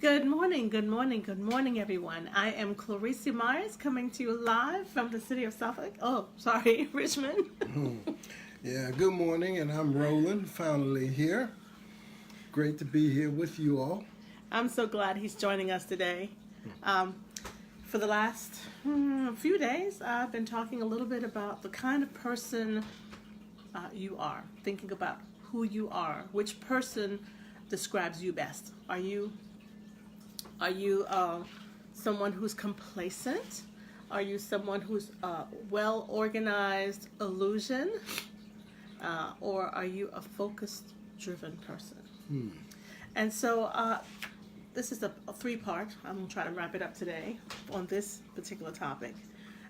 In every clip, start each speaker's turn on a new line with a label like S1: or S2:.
S1: Good morning, good morning, good morning, everyone. I am Recie Myers coming to you live from the city of Suffolk. Oh, sorry, Richmond.
S2: Yeah, good morning, and I'm Roland, finally here. Great to be here with you all.
S1: I'm so glad he's joining us today. Um, for the last few days, I've been talking a little bit about the kind of person you are, thinking about who you are, which person describes you best. Are you someone who's complacent? Are you someone who's well organized illusion? Or are you a focused, driven person? And so this is a three-part. I'm going to try to wrap it up today on this particular topic.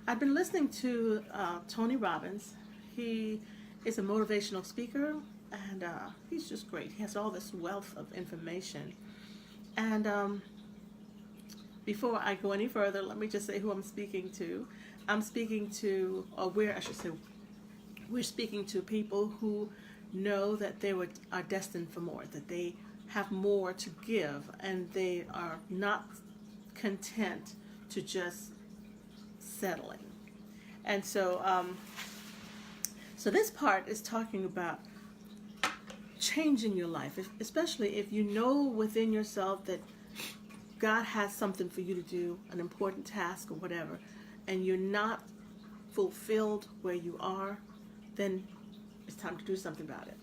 S1: I've been listening to Tony Robbins. He is a motivational speaker, and he's just great. He has all this wealth of information. And before I go any further, let me just say who I'm speaking to. I'm speaking to, or where I should say, we're speaking to people who know that are destined for more, that they have more to give, and they are not content to just settling. And so this part is talking about changing your life, especially if you know within yourself that God has something for you to do, an important task or whatever, and you're not fulfilled where you are, then it's time to do something about it.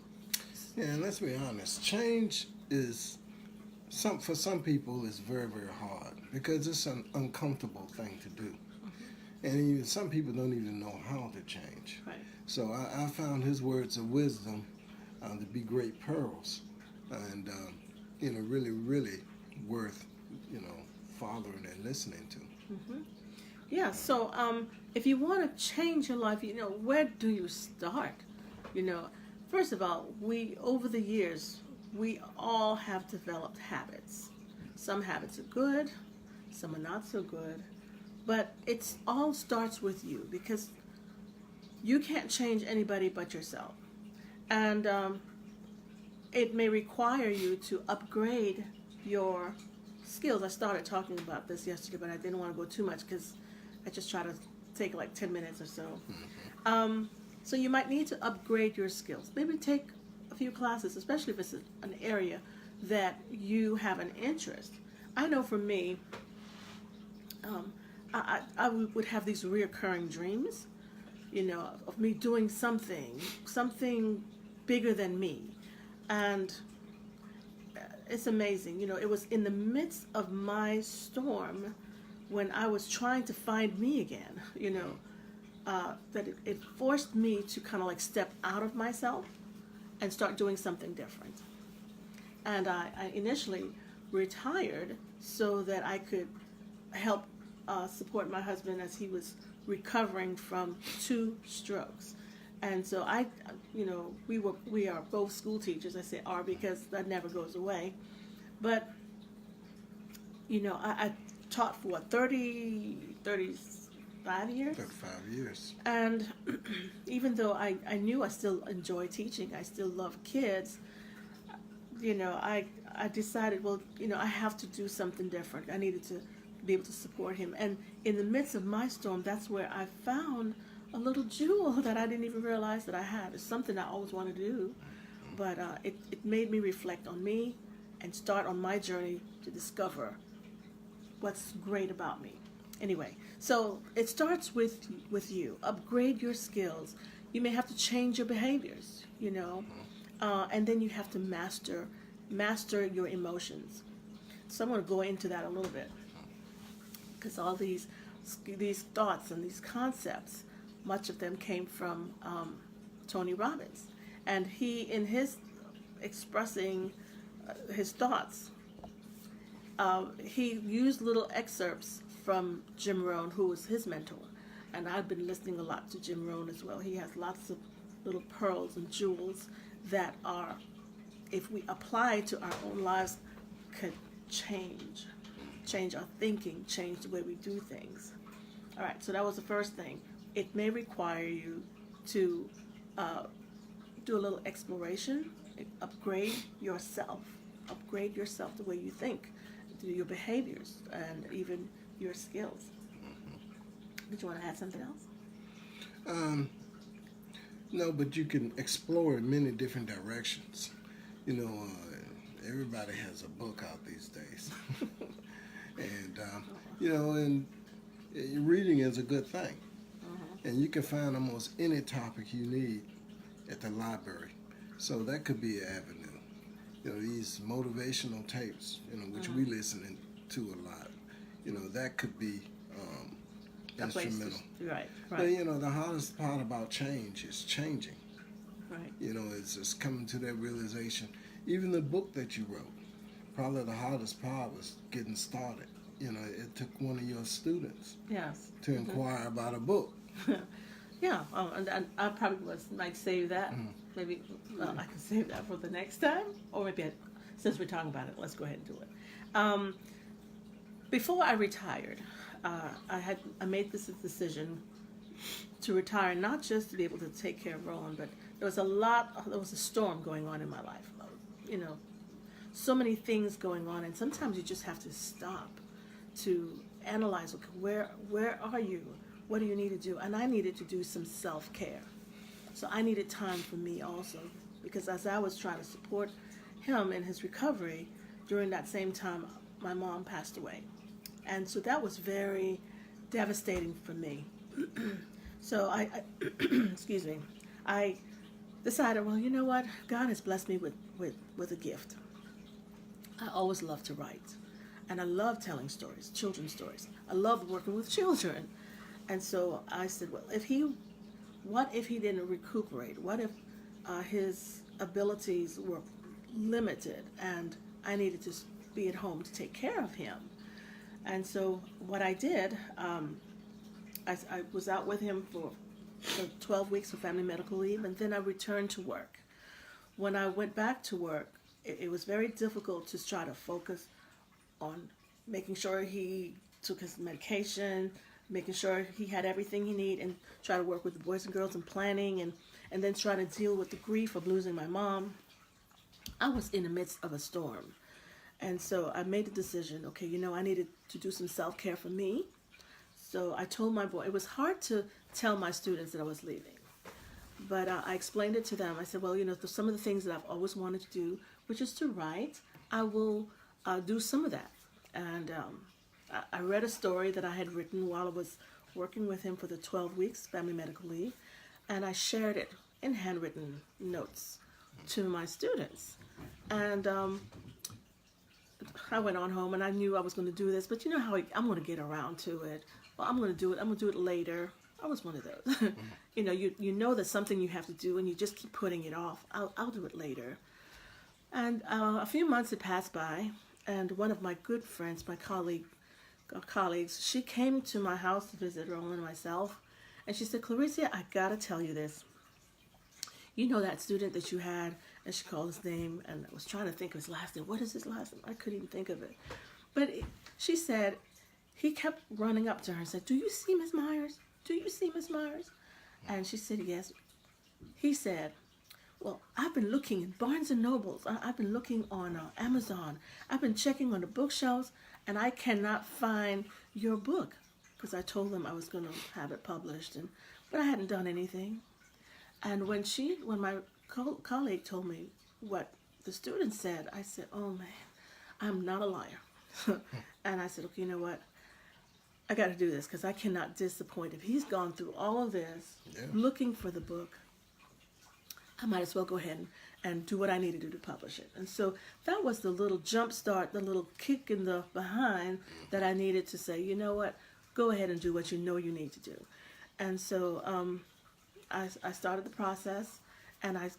S2: Yeah, and let's be honest, change is, for some people, is very, very hard because it's an uncomfortable thing to do. And even some people don't even know how to change.
S1: Right.
S2: So I found his words of wisdom to be great pearls and, really, really worth, following and listening to.
S1: Mm-hmm. Yeah, so if you want to change your life, where do you start? First of all, over the years, we all have developed habits. Some habits are good, some are not so good, but it all starts with you because you can't change anybody but yourself. And it may require you to upgrade your skills. I started talking about this yesterday, but I didn't want to go too much because I just try to take like 10 minutes or so. So you might need to upgrade your skills. Maybe take a few classes, especially if it's an area that you have an interest. I know for me, I would have these reoccurring dreams, of me doing something bigger than me. And it's amazing. It was in the midst of my storm when I was trying to find me again, that it forced me to kind of like step out of myself and start doing something different. And I initially retired so that I could help support my husband as he was recovering from 2 strokes. And so we are both school teachers. I say are because that never goes away. But, I taught for 35 years?
S2: 35 years.
S1: And even though I knew I still enjoy teaching, I still love kids, I decided, I have to do something different. I needed to be able to support him. And in the midst of my storm, that's where I found a little jewel that I didn't even realize that I had. It's something I always wanted to do, but it made me reflect on me and start on my journey to discover what's great about me. Anyway, so it starts with you. Upgrade your skills. You may have to change your behaviors, and then you have to master your emotions. So I'm going to go into that a little bit because all these thoughts and these concepts, much of them came from Tony Robbins. And he, in his expressing his thoughts, he used little excerpts from Jim Rohn, who was his mentor. And I've been listening a lot to Jim Rohn as well. He has lots of little pearls and jewels that are, if we apply to our own lives, could change our thinking, change the way we do things. All right, so that was the first thing. It may require you to do a little exploration, upgrade yourself the way you think, your behaviors and even your skills. Did you want to add something else?
S2: Um, no, but you can explore in many different directions. You know, everybody has a book out these days, and and reading is a good thing, and you can find almost any topic you need at the library. So that could be an avenue. You know, these motivational tapes, which we listen to a lot. You know, that could be instrumental.
S1: Right.
S2: But the hardest part about change is changing.
S1: Right.
S2: It's just coming to that realization. Even the book that you wrote, probably the hardest part was getting started. It took one of your students to inquire about a book.
S1: Yeah, and I probably might save that. Maybe I can save that for the next time, or maybe since we're talking about it, let's go ahead and do it. Before I retired, I made this decision to retire, not just to be able to take care of Roland, but there was a storm going on in my life. So many things going on, and sometimes you just have to stop to analyze, okay, where are you? What do you need to do? And I needed to do some self-care. So I needed time for me also, because as I was trying to support him in his recovery, during that same time, my mom passed away. And so that was very devastating for me. So I excuse me, I decided, well, you know what? God has blessed me with a gift. I always love to write. And I love telling stories, children's stories. I love working with children. And so I said, well, what if he didn't recuperate? What if his abilities were limited and I needed to be at home to take care of him? And so what I did, I was out with him for 12 weeks of family medical leave, and then I returned to work. When I went back to work, it was very difficult to try to focus on making sure he took his medication, making sure he had everything he needed, and try to work with the boys and girls in planning, and then try to deal with the grief of losing my mom. I was in the midst of a storm. And so I made the decision, okay, I needed to do some self-care for me. So I told my boy, it was hard to tell my students that I was leaving. But I explained it to them. I said, well, some of the things that I've always wanted to do, which is to write, I will do some of that. And I read a story that I had written while I was working with him for the 12 weeks family medical leave, and I shared it in handwritten notes to my students. And I went on home, and I knew I was going to do this, but you know how I'm going to get around to it. Well, I'm going to do it. I'm going to do it later. I was one of those. You know there's something you have to do, and you just keep putting it off. I'll do it later. And a few months had passed by, and one of my good friends, my colleagues, she came to my house to visit Roland and myself, and she said, Clarissa, I got to tell you this. You know that student that you had, and she called his name, and I was trying to think of his last name. What is his last name? I couldn't even think of it. But she said, he kept running up to her and said, do you see Miss Myers? Do you see Miss Myers? And she said, yes. He said, well, I've been looking in Barnes & Nobles. I've been looking on Amazon. I've been checking on the bookshelves, and I cannot find your book. Because I told them I was going to have it published, but I hadn't done anything. And when my colleague told me what the student said, I said, oh man, I'm not a liar. And I said, okay, you know what? I got to do this because I cannot disappoint. If he's gone through all of this, looking for the book, I might as well go ahead and do what I need to do to publish it. And so that was the little jump start, the little kick in the behind that I needed to say, you know what, go ahead and do what you know you need to do. And so I started the process, and I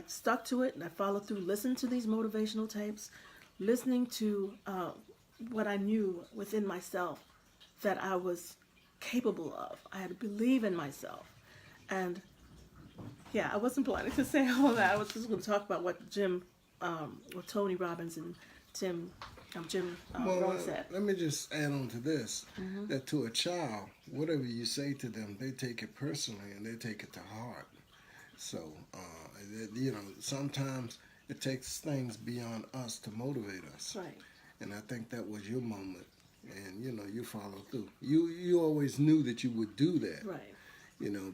S1: stuck to it, and I followed through, listened to these motivational tapes, listening to what I knew within myself that I was capable of. I had to believe in myself. And yeah, I wasn't planning to say all that. I was just going to talk about what Tony Robbins and Jim Rohn said.
S2: Let me just add on to this, that to a child, whatever you say to them, they take it personally and they take it to heart. So, sometimes it takes things beyond us to motivate us.
S1: Right.
S2: And I think that was your moment. And, you followed through. You always knew that you would do that.
S1: Right.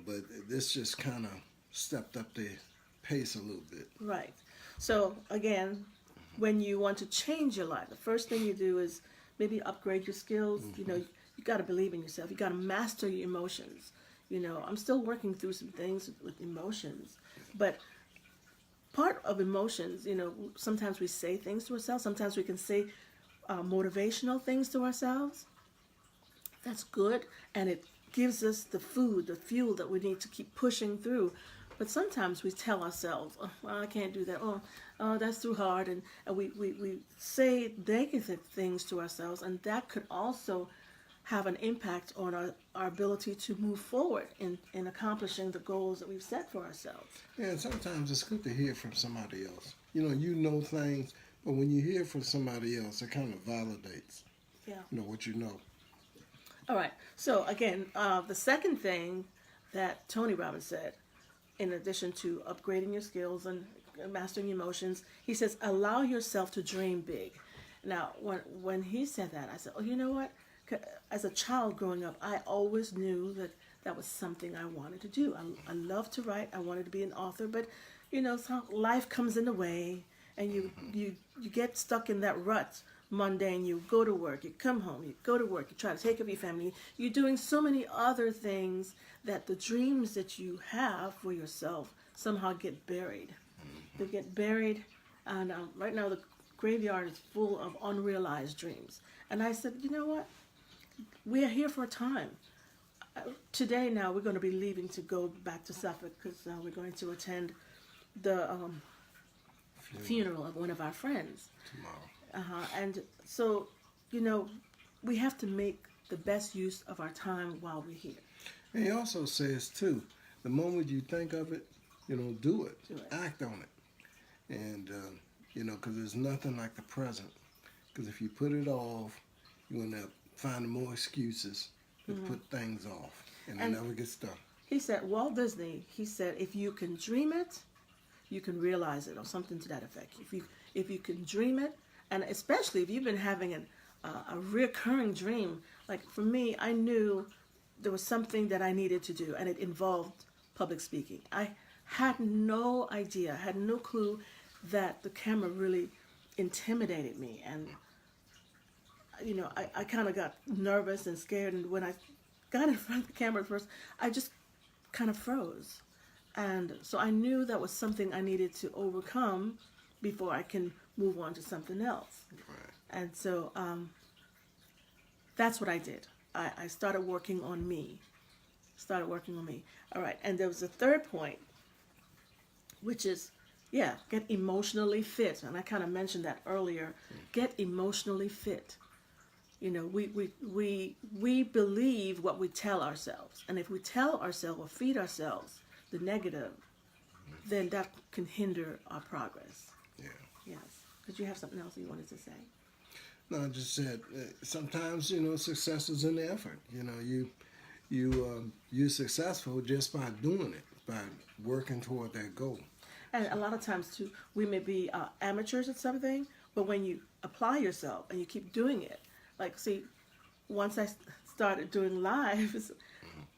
S2: But this just kind of stepped up the pace a little bit.
S1: Right. So again, when you want to change your life, the first thing you do is maybe upgrade your skills. You got to believe in yourself. You got to master your emotions. I'm still working through some things with emotions, but part of emotions, sometimes we say things to ourselves. Sometimes we can say motivational things to ourselves. That's good, and it gives us the food, the fuel that we need to keep pushing through. But sometimes we tell ourselves, oh, well, I can't do that. Oh, that's too hard. And we say negative things to ourselves, and that could also have an impact on our ability to move forward in accomplishing the goals that we've set for ourselves.
S2: Yeah, and sometimes it's good to hear from somebody else. You know things, but when you hear from somebody else, it kind of validates what you know.
S1: All right. So again, the second thing that Tony Robbins said, in addition to upgrading your skills and mastering emotions, he says, allow yourself to dream big. Now, when he said that, I said, oh, you know what? As a child growing up, I always knew that was something I wanted to do. I love to write. I wanted to be an author, but so life comes in the way, and you get stuck in that rut. Mundane. You go to work, you come home, you go to work, you try to take care of your family. You're doing so many other things that the dreams that you have for yourself somehow get buried. They get buried, and right now the graveyard is full of unrealized dreams. And I said, you know what? We are here for a time. Today now we're going to be leaving to go back to Suffolk because we're going to attend the funeral of one of our friends.
S2: Tomorrow.
S1: And so, we have to make the best use of our time while we're here.
S2: And he also says, too, the moment you think of it, do it. Act on it. And, because there's nothing like the present. Because if you put it off, you end up finding more excuses to put things off. And it never gets done.
S1: He said, Walt Disney, if you can dream it, you can realize it, or something to that effect. If you can dream it, and especially if you've been having a recurring dream, like for me, I knew there was something that I needed to do, and it involved public speaking. I had no idea, I had no clue that the camera really intimidated me. And, I kind of got nervous and scared, and when I got in front of the camera first, I just kind of froze. And so I knew that was something I needed to overcome before I can move on to something else.
S2: Right.
S1: And so that's what I did. I started working on me. All right. And there was a third point, which is, get emotionally fit. And I kind of mentioned that earlier. Get emotionally fit. We believe what we tell ourselves. And if we tell ourselves or feed ourselves the negative, then that can hinder our progress.
S2: Yeah.
S1: Yes. Did you have something else you wanted to say?
S2: No, I just said sometimes success is in the effort. You're successful just by doing it, by working toward that goal.
S1: And a lot of times too, we may be amateurs at something, but when you apply yourself and you keep doing it, once I started doing lives,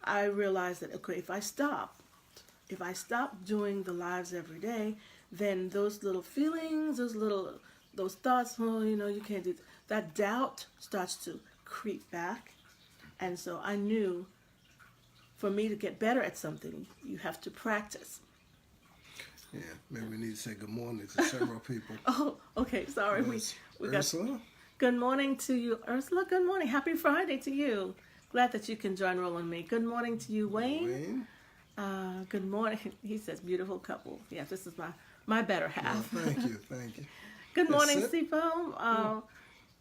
S1: I realized that if I stop doing the lives every day, then those little feelings, those thoughts, you can't do that, doubt starts to creep back. And so I knew for me to get better at something, you have to practice.
S2: Yeah, maybe we need to say good morning to several people.
S1: Oh, okay, sorry. We
S2: Ursula?
S1: got good morning to you, Ursula. Good morning. Happy Friday to you. Glad that you can join Roland and me. Good morning to you, Wayne. Good morning. He says, beautiful couple. Yeah, this is my better half.
S2: Well, thank you.
S1: Good morning, Seafoam.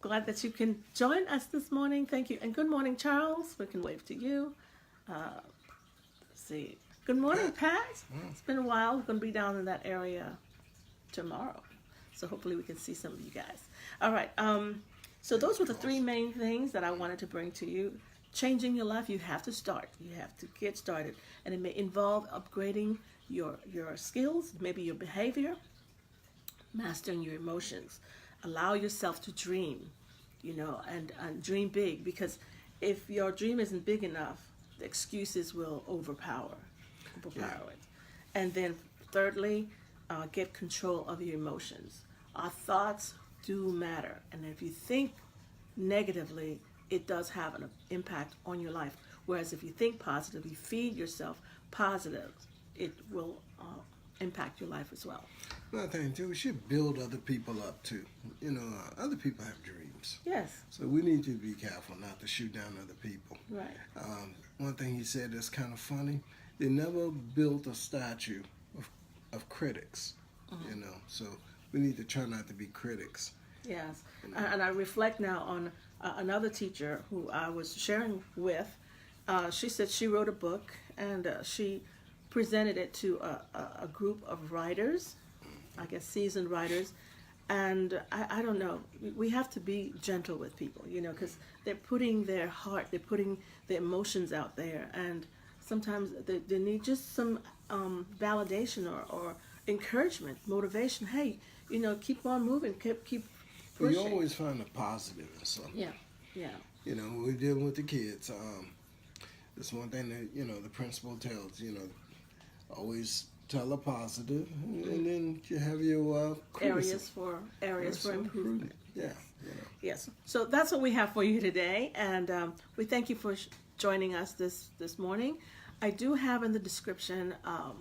S1: Glad that you can join us this morning. Thank you. And good morning, Charles. We can wave to you. Let's see. Good morning, Pat. It's been a while. We're going to be down in that area tomorrow. So hopefully we can see some of you guys. All right. So those were the three main things that I wanted to bring to you. Changing your life, you have to start. You have to get started. And it may involve upgrading your skills, maybe your behavior, mastering your emotions. allow yourself to dream, and dream big, because if your dream isn't big enough, the excuses will overpower it. And then thirdly, get control of your emotions. Our thoughts do matter, and if you think negatively, it does have an impact on your life. Whereas if you think positively, feed yourself positive, it will impact your life as well.
S2: Another thing too, we should build other people up too. Other people have dreams.
S1: Yes.
S2: So we need to be careful not to shoot down other people.
S1: Right.
S2: One thing he said that's kind of funny, they never built a statue of critics, so we need to try not to be critics.
S1: Yes. And I reflect now on another teacher who I was sharing with. She said she wrote a book, and she presented it to a group of writers, I guess seasoned writers, and I don't know, we have to be gentle with people, because they're putting their heart, they're putting their emotions out there, and sometimes they need just some validation or encouragement, motivation. Hey, keep on moving, keep pushing.
S2: Well, you always find a positive in something.
S1: Yeah.
S2: When we're dealing with the kids, that's one thing that, the principal tells, always tell a positive, and then you have your
S1: areas for improvement.
S2: Yeah.
S1: Yes. So that's what we have for you today, and we thank you for joining us this morning. I do have in the description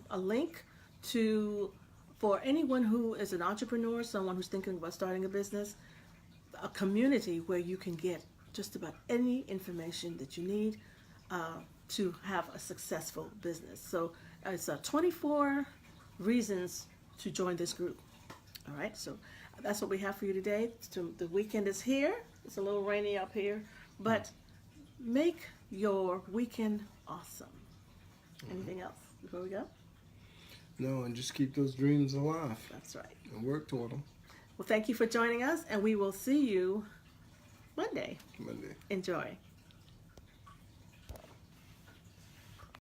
S1: a link for anyone who is an entrepreneur, someone who's thinking about starting a business, a community where you can get just about any information that you need to have a successful business. So it's 24 reasons to join this group. All right, so that's what we have for you today. The weekend is here. It's a little rainy up here, but make your weekend awesome. Anything else before we go?
S2: No, and just keep those dreams alive.
S1: That's right.
S2: And work toward them.
S1: Well, thank you for joining us, and we will see you Monday.
S2: Monday.
S1: Enjoy.